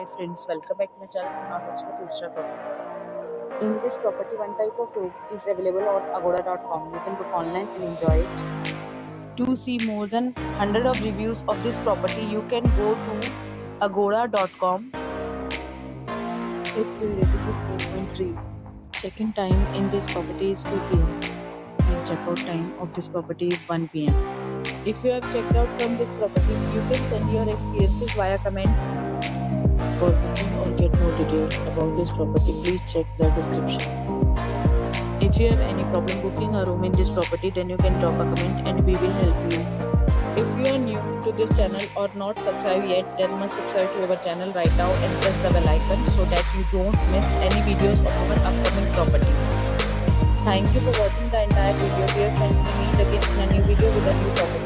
friends, welcome back to my channel and now watching a 2-star property. In this property, one type of room is available on agoda.com. You can book online and enjoy it. To see more than 100 of reviews of this property, you can go to agoda.com. Its rating is 8.3. Check-in time in this property is 2 p.m. and check-out time of this property is 1 p.m. If you have checked out from this property, you can send your experiences via comments. For booking or get more details about this property, please check the description. If you have any problem booking a room in this property, then you can drop a comment and we will help you. If you are new to this channel or not subscribed yet, then must subscribe to our channel right now and press the bell icon so that you don't miss any videos of our upcoming property. Thank you for watching the entire video. Dear friends, we meet again in a new video with a new property.